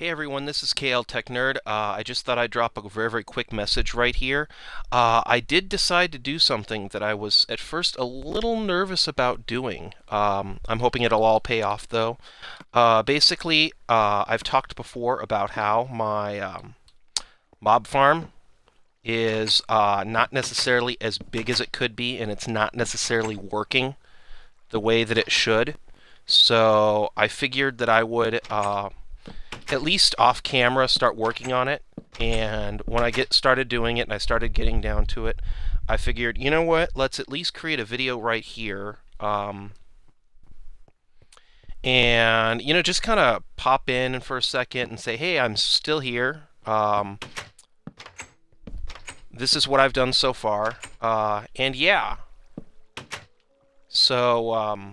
Hey everyone, this is KL Tech Nerd. I just thought I'd drop a very quick message right here. I did decide to do something that I was at first a little nervous about doing. I'm hoping it'll all pay off though. Basically, I've talked before about how my mob farm is not necessarily as big as it could be, and it's not necessarily working the way that it should. So I figured that I would at least off camera start working on it. And when I started doing it and I started getting down to it, I figured, you know what, let's at least create a video right here. And just kind of pop in for a second and say, hey, I'm still here. This is what I've done so far. And yeah. So,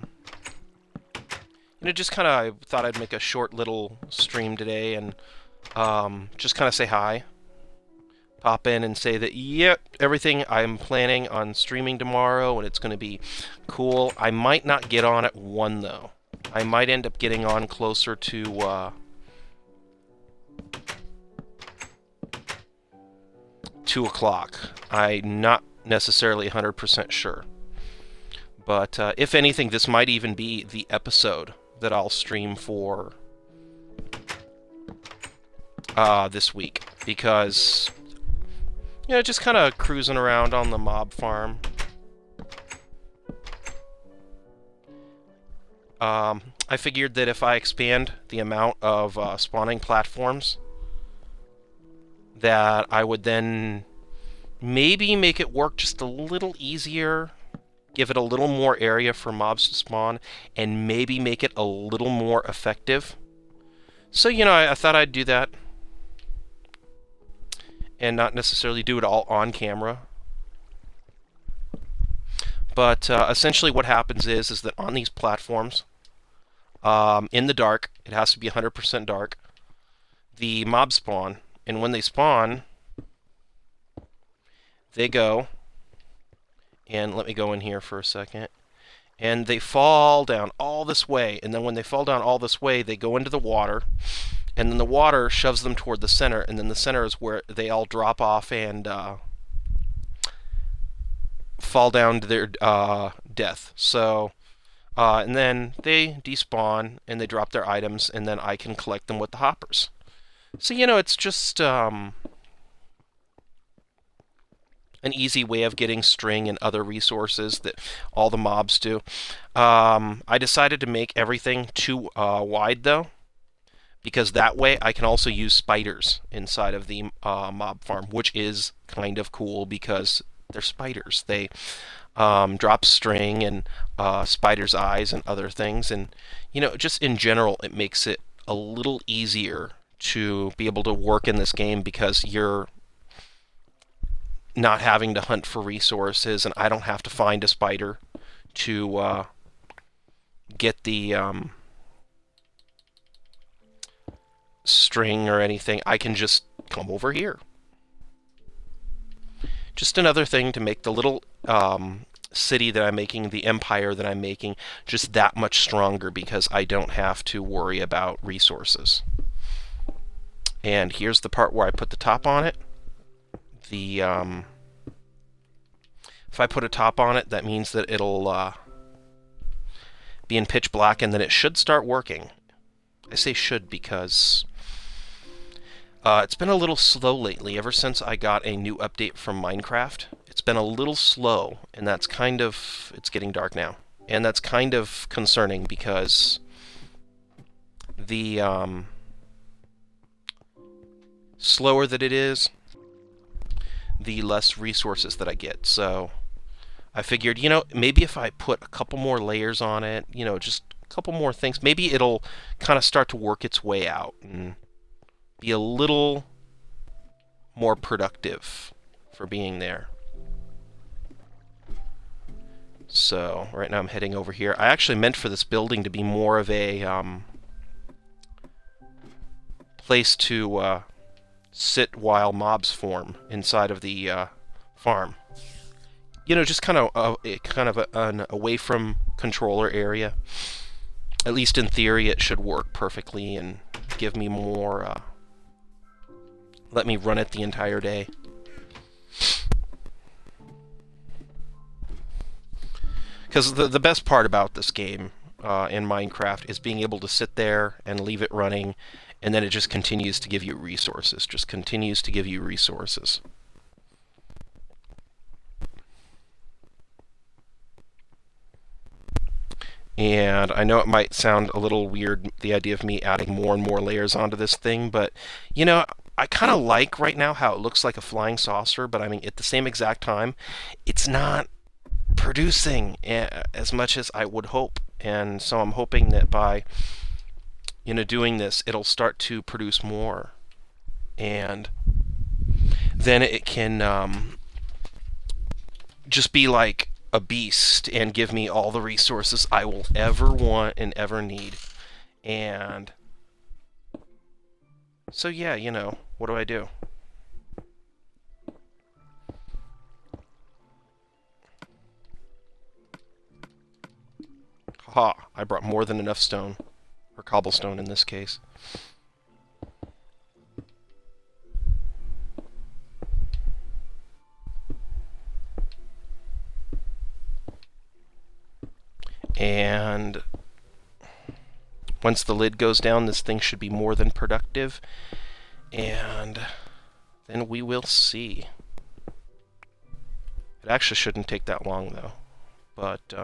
just kind of I thought I'd make a short little stream today and just kind of say hi. Pop in and say that, yep, everything I'm planning on streaming tomorrow, and it's going to be cool. I might not get on at 1, though. I might end up getting on closer to 2 o'clock. I'm not necessarily 100% sure. But if anything, this might even be the episode that I'll stream for this week, because just kind of cruising around on the mob farm. I figured that if I expand the amount of spawning platforms, that I would then maybe make it work just a little easier, give it a little more area for mobs to spawn, and maybe make it a little more effective. So, I thought I'd do that and not necessarily do it all on camera. But essentially what happens is that on these platforms, in the dark, it has to be 100% dark, the mobs spawn, and when they spawn, they go, and let me go in here for a second, and they fall down all this way, and then when they fall down all this way, they go into the water, and then the water shoves them toward the center, and then the center is where they all drop off and fall down to their death. So, and then they despawn, and they drop their items, and then I can collect them with the hoppers. So, it's just an easy way of getting string and other resources that all the mobs do. I decided to make everything too wide, though, because that way I can also use spiders inside of the mob farm, which is kind of cool because they're spiders. They drop string and spiders' eyes and other things, and just in general, it makes it a little easier to be able to work in this game because you're not having to hunt for resources, and I don't have to find a spider to get the string or anything. I can just come over here. Just another thing to make the little city that I'm making, the empire that I'm making, just that much stronger because I don't have to worry about resources. And here's the part where I put the top on it. The if I put a top on it, that means that it'll be in pitch black, and then it should start working. I say should because it's been a little slow lately. Ever since I got a new update from Minecraft, it's been a little slow, and that's kind of, it's getting dark now, and that's kind of concerning because the slower that it is, the less resources that I get. So I figured, maybe if I put a couple more layers on it, just a couple more things, maybe it'll kind of start to work its way out and be a little more productive for being there. So right now I'm heading over here. I actually meant for this building to be more of a place to sit while mobs form inside of the farm. Just kind of an away from controller area. At least in theory, it should work perfectly, and give me more, let me run it the entire day. Because the best part about this game in Minecraft is being able to sit there and leave it running, and then it just continues to give you resources. Just continues to give you resources. And I know it might sound a little weird, the idea of me adding more and more layers onto this thing, but, you know, I kind of like right now how it looks like a flying saucer, but I mean, at the same exact time, it's not producing as much as I would hope. And so I'm hoping that by, you know, doing this, it'll start to produce more. And then it can just be like a beast and give me all the resources I will ever want and ever need. And so yeah, you know, what do I do? Haha, I brought more than enough stone, or cobblestone in this case. And once the lid goes down, this thing should be more than productive. And then we will see. It actually shouldn't take that long, though. But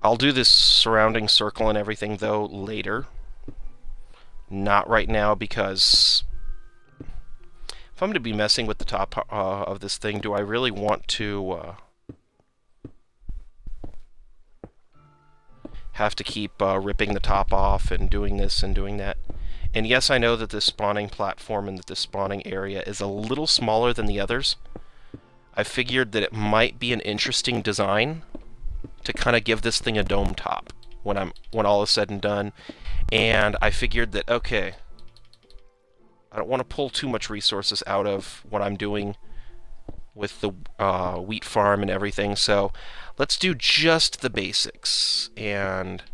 I'll do this surrounding circle and everything, though, later. Not right now, because if I'm going to be messing with the top of this thing, do I really want to have to keep ripping the top off and doing this and doing that? And yes, I know that this spawning platform and that this spawning area is a little smaller than the others. I figured that it might be an interesting design to kind of give this thing a dome top when all is said and done. And I figured that, okay, I don't want to pull too much resources out of what I'm doing with the wheat farm and everything, so let's do just the basics and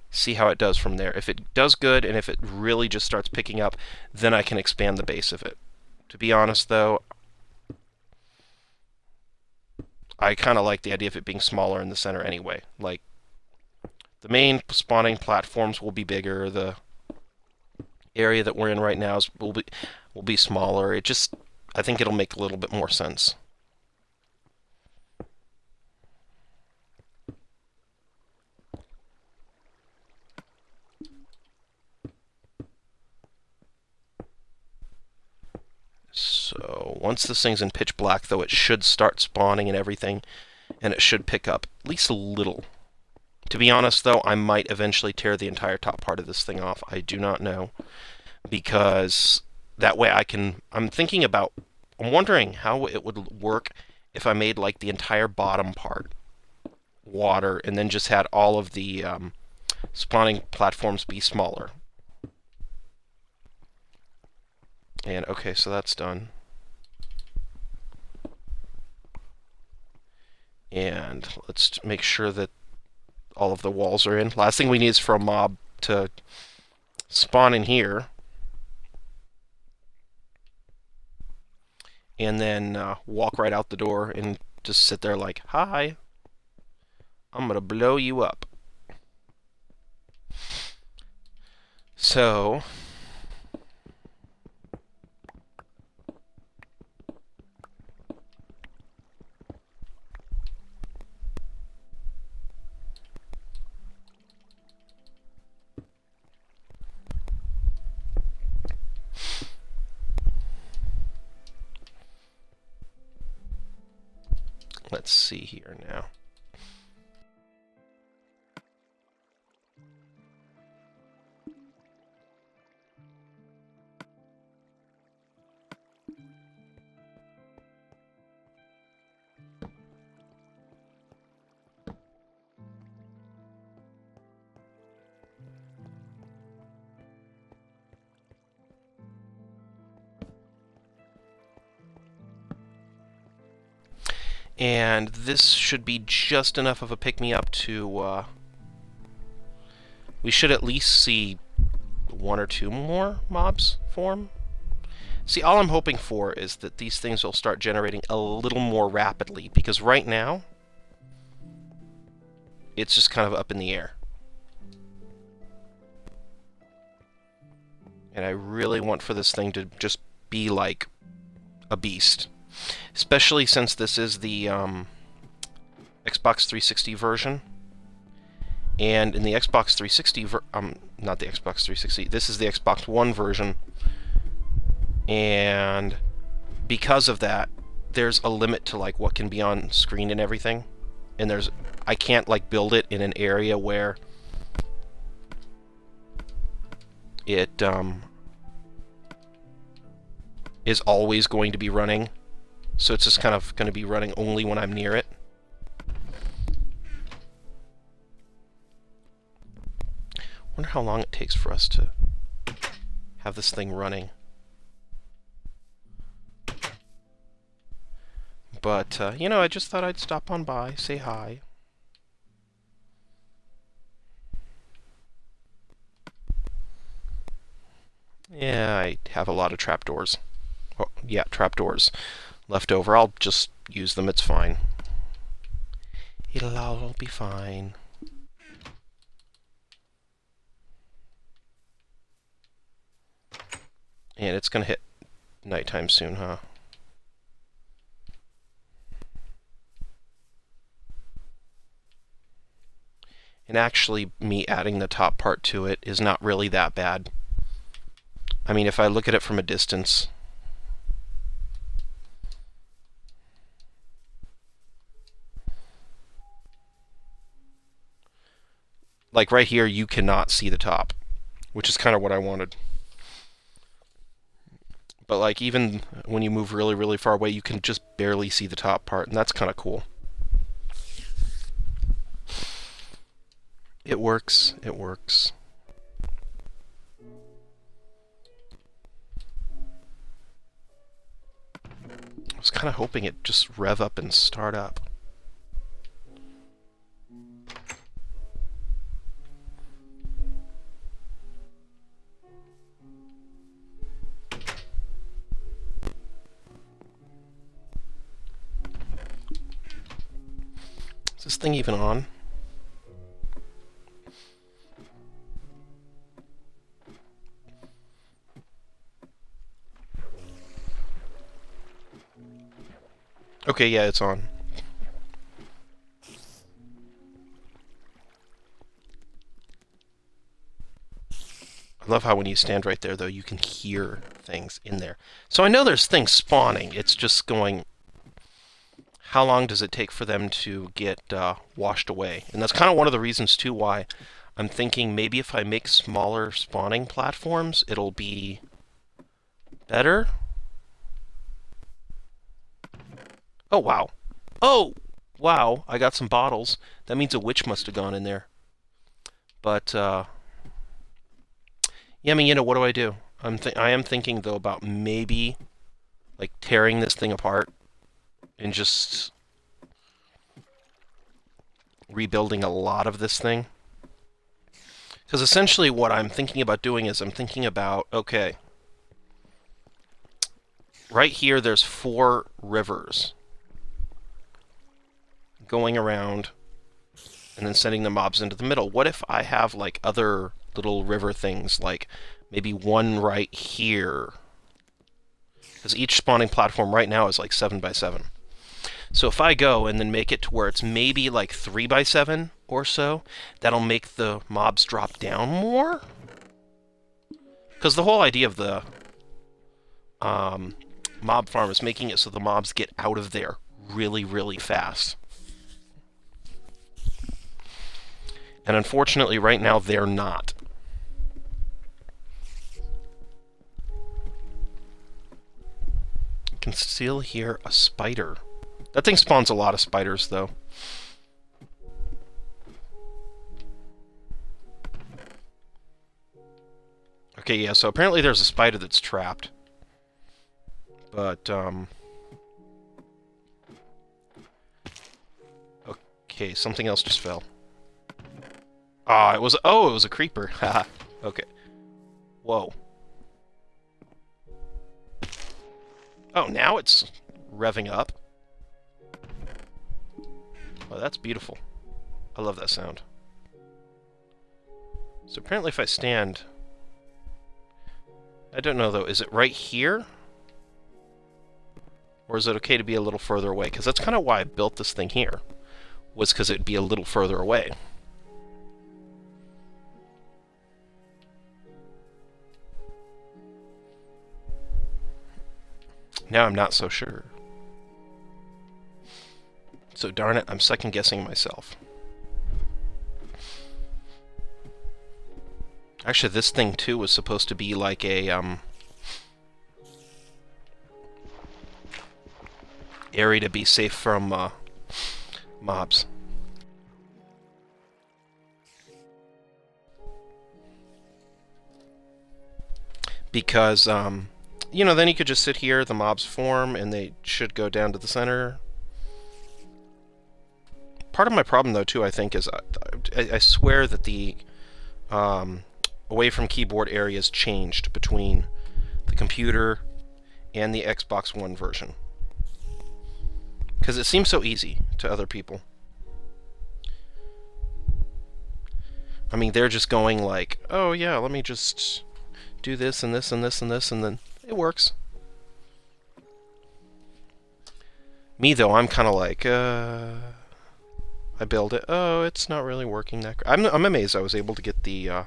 see how it does from there. If it does good and if it really just starts picking up, then I can expand the base of it. To be honest, though, I kind of like the idea of it being smaller in the center anyway. Like, the main spawning platforms will be bigger, the area that we're in right now will be smaller. It just, I think it'll make a little bit more sense. So once this thing's in pitch black, though, it should start spawning and everything, and it should pick up at least a little. To be honest, though, I might eventually tear the entire top part of this thing off. I do not know, because that way I'm wondering how it would work if I made like the entire bottom part water and then just had all of the spawning platforms be smaller. And okay, so that's done. And let's make sure that all of the walls are in. Last thing we need is for a mob to spawn in here. And then walk right out the door and just sit there like, hi, I'm gonna blow you up. So let's see here now. And this should be just enough of a pick-me-up to we should at least see 1 or 2 more mobs form. See, all I'm hoping for is that these things will start generating a little more rapidly, because right now, it's just kind of up in the air. And I really want for this thing to just be like a beast. Especially since this is the Xbox 360 version. And in the Xbox 360, not the Xbox 360, this is the Xbox One version. And because of that, there's a limit to like what can be on screen and everything. And I can't like build it in an area where it is always going to be running. So it's just kind of going to be running only when I'm near it. Wonder how long it takes for us to have this thing running. But, you know, I just thought I'd stop on by, say hi. Yeah, I have a lot of trapdoors. Oh, yeah, trapdoors left over. I'll just use them, it's fine. It'll all be fine. And it's gonna hit nighttime soon, huh? And actually, me adding the top part to it is not really that bad. I mean, if I look at it from a distance, like right here, you cannot see the top, which is kind of what I wanted. But like even when you move really, really far away, you can just barely see the top part, and that's kind of cool. It works. It works. I was kind of hoping it'd just rev up and start up. Is this thing even on? Okay, yeah, it's on. I love how when you stand right there, though, you can hear things in there. So I know there's things spawning. It's just going, how long does it take for them to get washed away? And that's kind of one of the reasons, too, why I'm thinking maybe if I make smaller spawning platforms, it'll be better. Oh, wow. Oh, wow. I got some bottles. That means a witch must have gone in there. But, yeah, I mean, you know, what do I do? I am thinking, though, about maybe, like, tearing this thing apart and just rebuilding a lot of this thing. Because essentially what I'm thinking about doing is I'm thinking about, okay, right here there's 4 rivers going around and then sending the mobs into the middle. What if I have like other little river things, like maybe one right here? Because each spawning platform right now is like 7 by 7. So if I go and then make it to where it's maybe like 3 by 7 or so, that'll make the mobs drop down more. Because the whole idea of the mob farm is making it so the mobs get out of there really, really fast. And unfortunately, right now, they're not. I can still hear a spider. That thing spawns a lot of spiders, though. Okay, yeah, so apparently there's a spider that's trapped. But, okay, something else just fell. Ah, it was. Oh, it was a creeper. Haha. Okay. Whoa. Oh, now it's revving up. Oh, that's beautiful. I love that sound. So apparently if I stand... I don't know though, is it right here? Or is it okay to be a little further away? Because that's kind of why I built this thing here. Was because it'd be a little further away. Now I'm not so sure. So darn it, I'm second guessing myself. Actually, this thing too was supposed to be like a area to be safe from mobs. Because you know, then you could just sit here, the mobs form, and they should go down to the center. Part of my problem, though, too, I think, is I swear that the away from keyboard areas changed between the computer and the Xbox One version. Because it seems so easy to other people. I mean, they're just going like, oh yeah, let me just do this and this and this and this, and then it works. Me, though, I'm kind of like, I build it. Oh, it's not really working that great. I'm amazed I was able to get the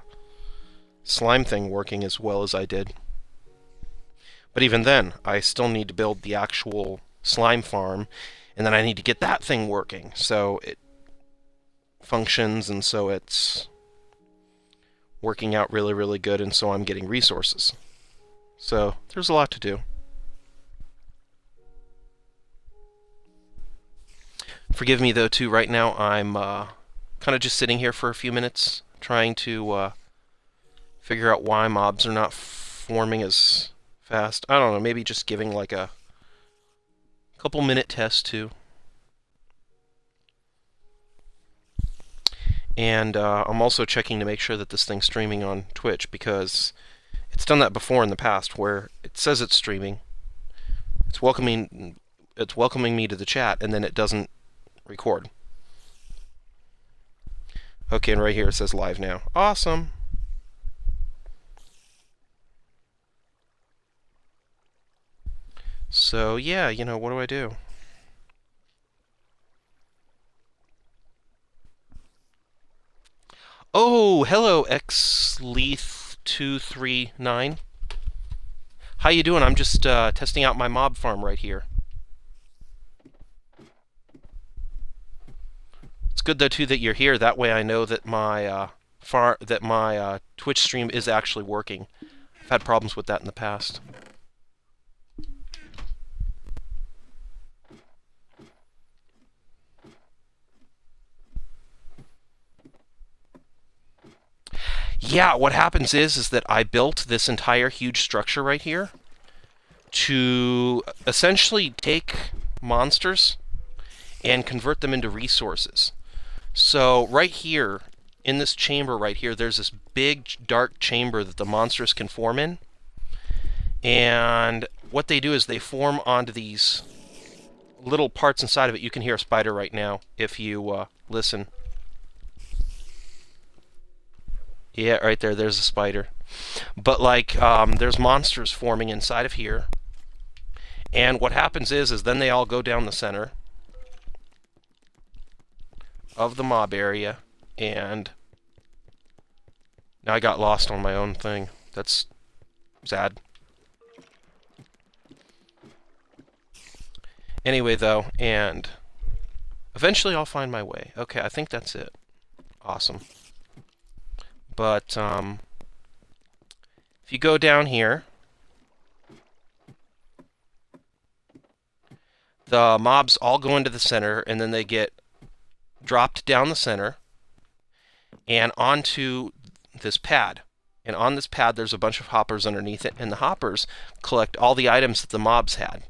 slime thing working as well as I did. But even then, I still need to build the actual slime farm, and then I need to get that thing working so it functions, and so it's working out really, really good, and so I'm getting resources. So there's a lot to do. Forgive me, though, too. Right now I'm kind of just sitting here for a few minutes, trying to figure out why mobs are not forming as fast. I don't know, maybe just giving like a couple minute test, too. And I'm also checking to make sure that this thing's streaming on Twitch, because it's done that before in the past, where it says it's streaming, it's welcoming me to the chat, and then it doesn't record. Okay, and right here it says live now. Awesome. So yeah, you know, what do I do? Oh, hello, xleith239. How you doing? I'm just testing out my mob farm right here. It's good though too that you're here. That way I know that my Twitch stream is actually working. I've had problems with that in the past. Yeah, what happens is that I built this entire huge structure right here to essentially take monsters and convert them into resources. So right here, in this chamber right here, there's this big dark chamber that the monsters can form in. And what they do is they form onto these little parts inside of it. You can hear a spider right now if you listen. Yeah, right there, there's a spider. But like, there's monsters forming inside of here. And what happens is then they all go down the center of the mob area, and now I got lost on my own thing. That's sad. Anyway, though, and eventually I'll find my way. Okay, I think that's it. Awesome. But, if you go down here, the mobs all go into the center, and then they get dropped down the center and onto this pad. And on this pad, there's a bunch of hoppers underneath it, and the hoppers collect all the items that the mobs had.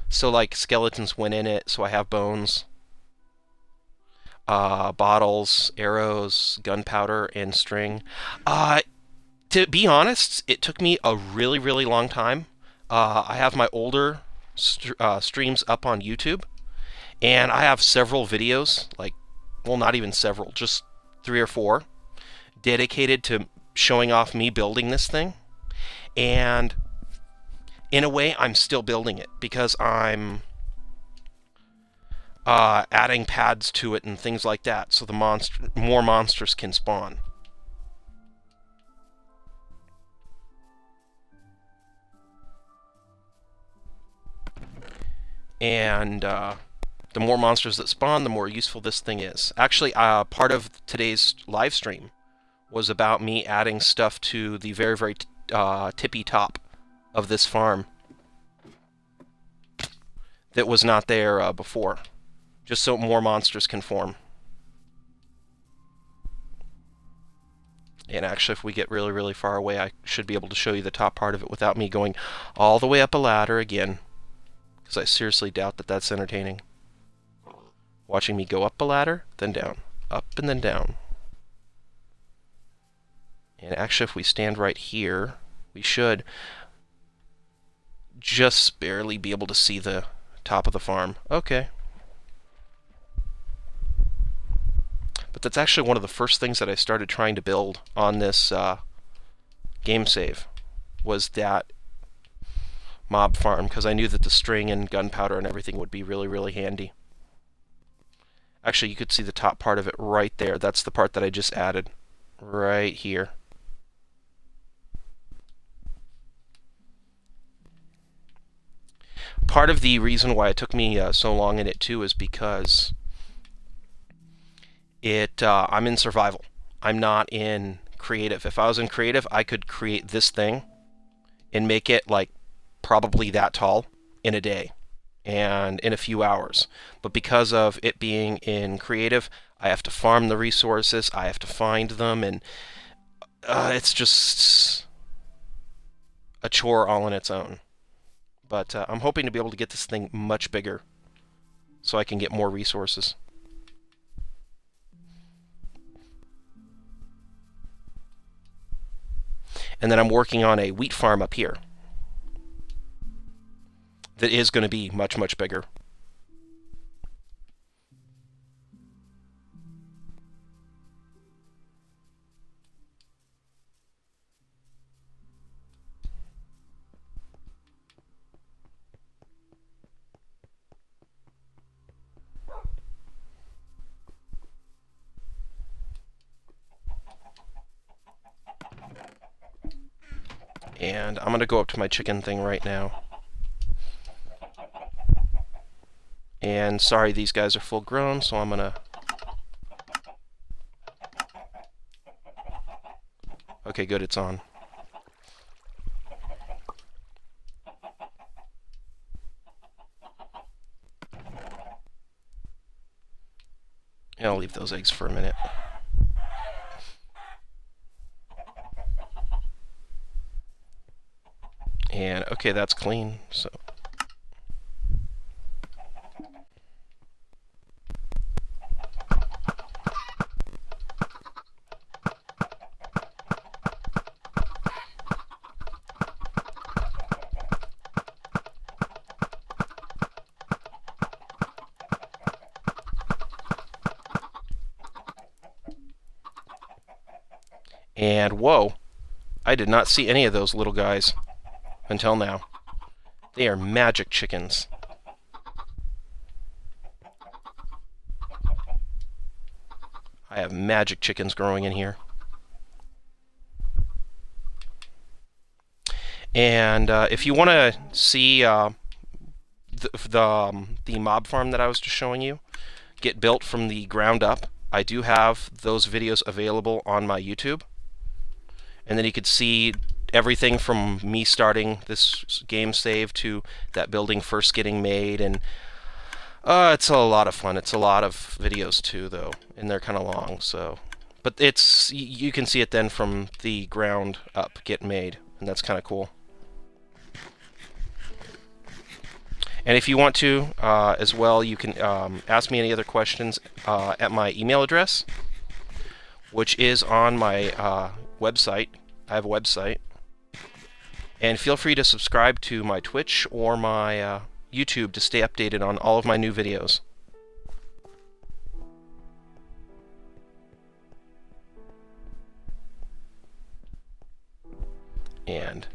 So, like, skeletons went in it, so I have bones. bottles, arrows, gunpowder, and string. Uh, to be honest, it took me a really, really long time. I have my older streams up on YouTube, and I have several videos, like, well, not even several, just 3 or 4, dedicated to showing off me building this thing. And in a way, I'm still building it because I'm adding pads to it and things like that, so the more monsters can spawn. And the more monsters that spawn, the more useful this thing is. Actually, part of today's live stream was about me adding stuff to the very, very tippy top of this farm that was not there before, just so more monsters can form. And actually, if we get really, really far away, I should be able to show you the top part of it without me going all the way up a ladder again, because I seriously doubt that that's entertaining. Watching me go up a ladder, then down, up and then down. And actually, if we stand right here, we should just barely be able to see the top of the farm. Okay. But that's actually one of the first things that I started trying to build on this game save, was that mob farm, because I knew that the string and gunpowder and everything would be really, really handy. Actually, you could see the top part of it right there. That's the part that I just added, right here. Part of the reason why it took me so long in it too is because I'm in survival. I'm not in creative. If I was in creative, I could create this thing and make it like probably that tall in a day and in a few hours. But because of it being in creative, I have to farm the resources, I have to find them, and it's just a chore all on its own. But I'm hoping to be able to get this thing much bigger so I can get more resources. And then I'm working on a wheat farm up here that is going to be much, much bigger. And I'm going to go up to my chicken thing right now. And sorry, these guys are full grown, so I'm going to... Okay, good, it's on. And I'll leave those eggs for a minute. And okay, that's clean, so... And whoa, I did not see any of those little guys until now. They are magic chickens. I have magic chickens growing in here. And if you want to see the mob farm that I was just showing you get built from the ground up, I do have those videos available on my YouTube. And then you could see everything from me starting this game save to that building first getting made, and it's a lot of fun. It's a lot of videos too, though, and they're kind of long. So, but it's you can see it then from the ground up get made, and that's kind of cool. And if you want to, as well, you can ask me any other questions at my email address, which is on my website. I have a website. And feel free to subscribe to my Twitch or my YouTube to stay updated on all of my new videos. And,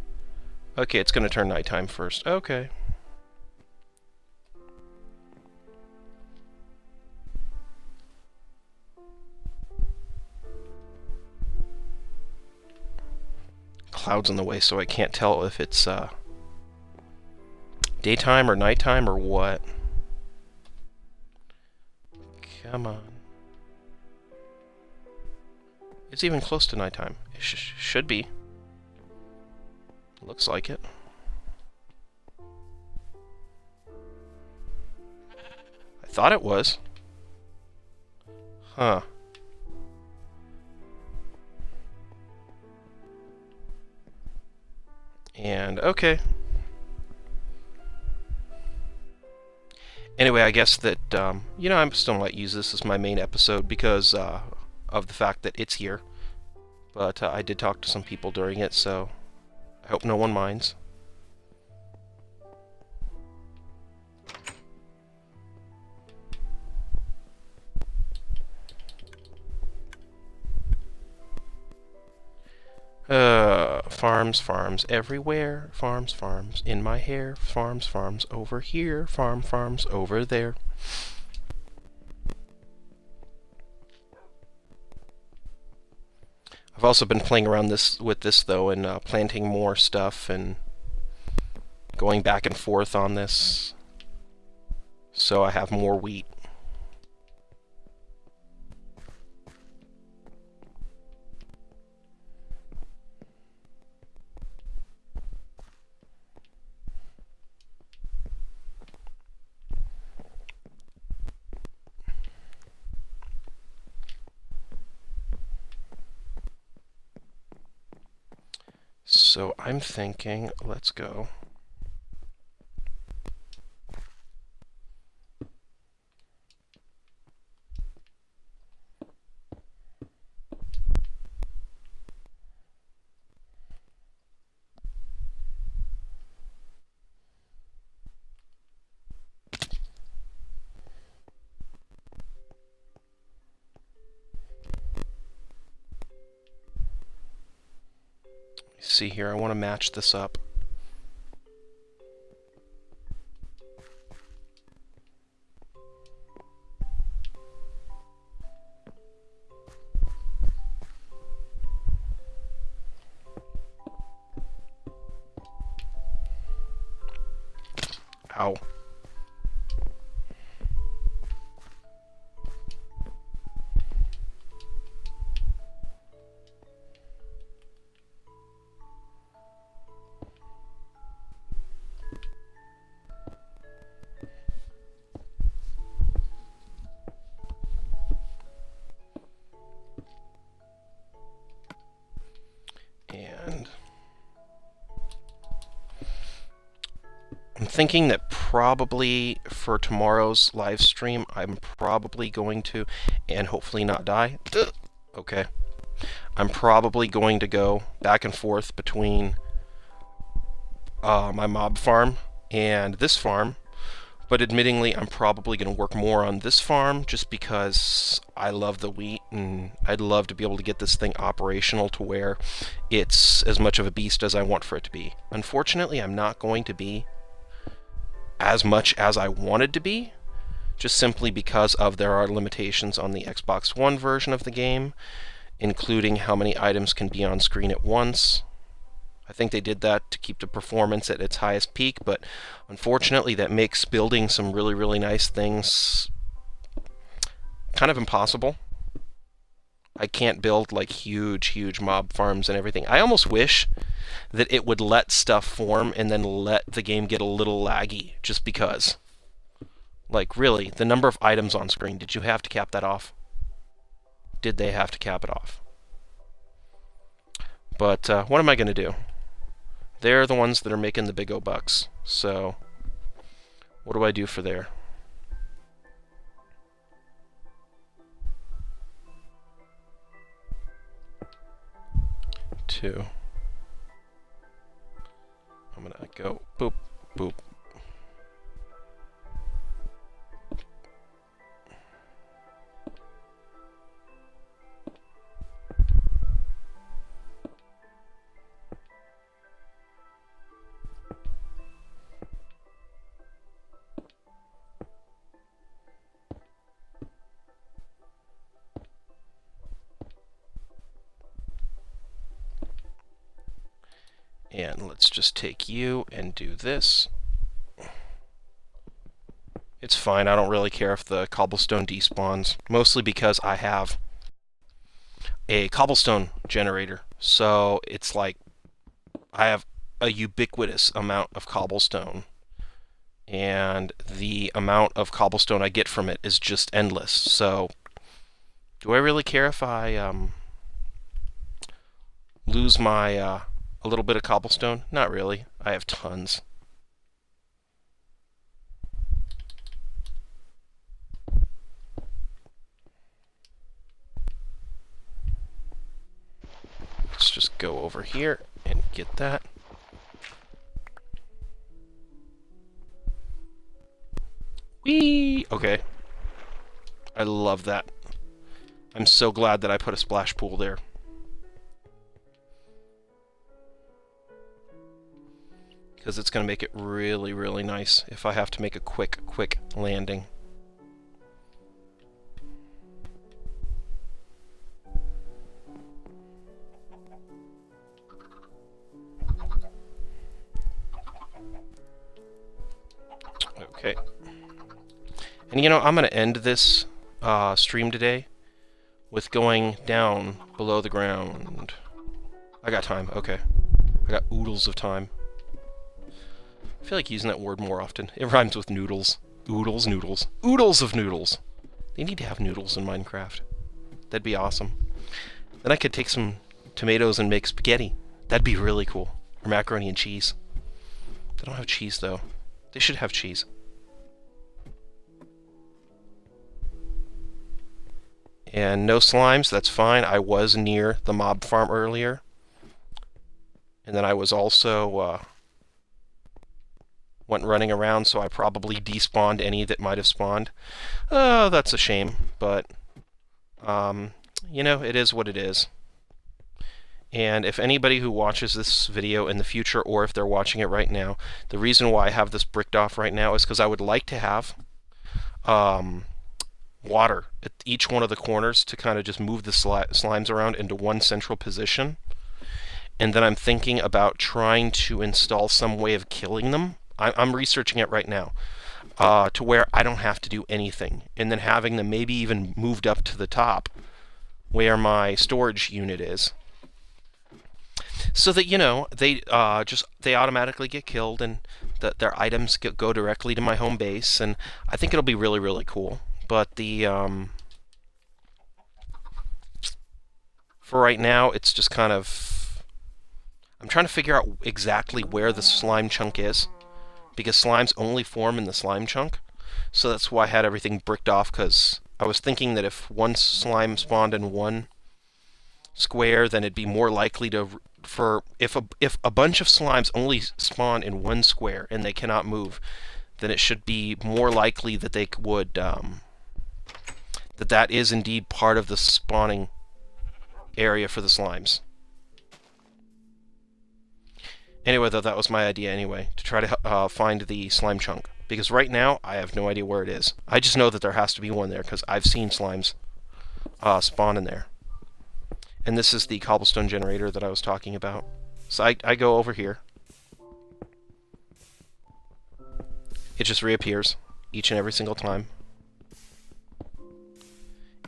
okay, it's going to turn nighttime first. Okay. Clouds in the way, so I can't tell if it's daytime or nighttime or what. Come on. It's even close to nighttime. It should be. Looks like it. I thought it was. Huh. And, okay. Anyway, I guess that, you know, I'm still might use this as my main episode because of the fact that it's here. But I did talk to some people during it, so I hope no one minds. Farms everywhere. Farms in my hair. Farms over here. Farms over there. I've also been playing around with this though, and planting more stuff and going back and forth on this, so I have more wheat. So I'm thinking, let's go. See here, I want to match this up. Ow. And I'm thinking that probably for tomorrow's live stream, I'm probably going to, and hopefully not die. Okay. I'm probably going to go back and forth between my mob farm and this farm. But admittingly, I'm probably going to work more on this farm just because I love the wheat and I'd love to be able to get this thing operational to where it's as much of a beast as I want for it to be. Unfortunately, I'm not going to be as much as I wanted to be, just simply because there are limitations on the Xbox One version of the game, including how many items can be on screen at once. I think they did that to keep the performance at its highest peak, but unfortunately that makes building some really, really nice things kind of impossible. I can't build like huge mob farms and everything. I almost wish that it would let stuff form and then let the game get a little laggy, just because. Like, really, the number of items on screen, did you have to cap that off? Did they have to cap it off? But what am I going to do? They're the ones that are making the big O bucks, so What do I do for there? 2. I'm gonna go boop, boop. And let's just take you and do this. It's fine, I don't really care if the cobblestone despawns, mostly because I have a cobblestone generator. So it's like I have a ubiquitous amount of cobblestone, and the amount of cobblestone I get from it is just endless. So do I really care if I lose my a little bit of cobblestone? Not really. I have tons. Let's just go over here and get that. Whee! Okay. I love that. I'm so glad that I put a splash pool there. Because it's going to make it really, really nice if I have to make a quick landing. Okay. And you know, I'm going to end this stream today with going down below the ground. I got time, okay. I got oodles of time. I feel like using that word more often. It rhymes with noodles. Oodles, noodles. Oodles of noodles! They need to have noodles in Minecraft. That'd be awesome. Then I could take some tomatoes and make spaghetti. That'd be really cool. Or macaroni and cheese. They don't have cheese, though. They should have cheese. And no slimes, that's fine. I was near the mob farm earlier. And then I was also went running around, so I probably despawned any that might have spawned. Oh, that's a shame, but you know, it is what it is. And if anybody who watches this video in the future, or if they're watching it right now, the reason why I have this bricked off right now is because I would like to have water at each one of the corners to kind of just move the slimes around into one central position. And then I'm thinking about trying to install some way of killing them. I'm researching it right now, to where I don't have to do anything, and then having them maybe even moved up to the top where my storage unit is, so that, you know, they automatically get killed, and that their items go directly to my home base. And I think it'll be really, really cool. But the for right now, it's just kind of, I'm trying to figure out exactly where the slime chunk is, because slimes only form in the slime chunk. So that's why I had everything bricked off, because I was thinking that if one slime spawned in one square, then it'd be more likely to, if a bunch of slimes only spawn in one square and they cannot move, then it should be more likely that they would that is indeed part of the spawning area for the slimes. Anyway, though, that was my idea anyway, to try to find the slime chunk. Because right now, I have no idea where it is. I just know that there has to be one there, because I've seen slimes spawn in there. And this is the cobblestone generator that I was talking about. So I go over here. It just reappears each and every single time.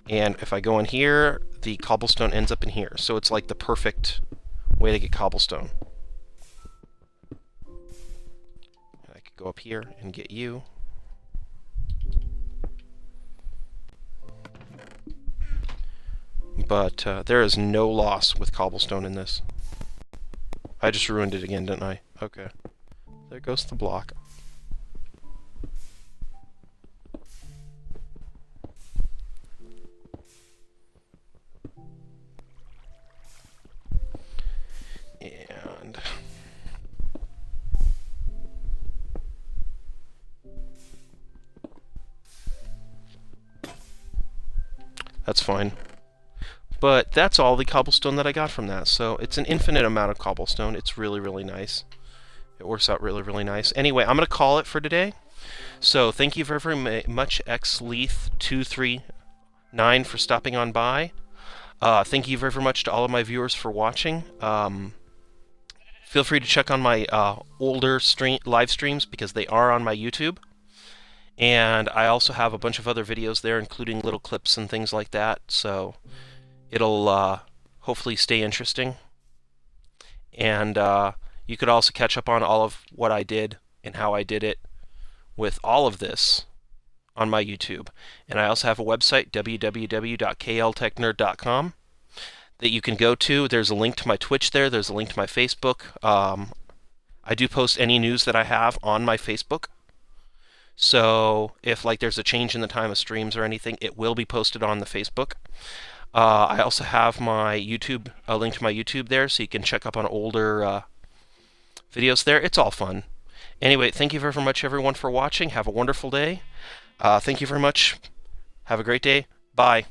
And if I go in here, the cobblestone ends up in here. So it's like the perfect way to get cobblestone. I could go up here and get you. But there is no loss with cobblestone in this. I just ruined it again, didn't I? Okay. There goes the block. That's fine. But that's all the cobblestone that I got from that. So it's an infinite amount of cobblestone. It's really, really nice. It works out really, really nice. Anyway, I'm going to call it for today. So thank you very much, xleith239, for stopping on by. Thank you very much to all of my viewers for watching. Feel free to check on my older live streams because they are on my YouTube. And I also have a bunch of other videos there, including little clips and things like that. So it'll hopefully stay interesting. And you could also catch up on all of what I did and how I did it with all of this on my YouTube. And I also have a website, www.kltechnerd.com, that you can go to. There's a link to my Twitch there. There's a link to my Facebook. I do post any news that I have on my Facebook. So if there's a change in the time of streams or anything, it will be posted on the Facebook. I also have my YouTube, a link to my YouTube there, so you can check up on older videos there. It's all fun. Anyway, thank you very much, everyone, for watching. Have a wonderful day. Thank you very much. Have a great day. Bye.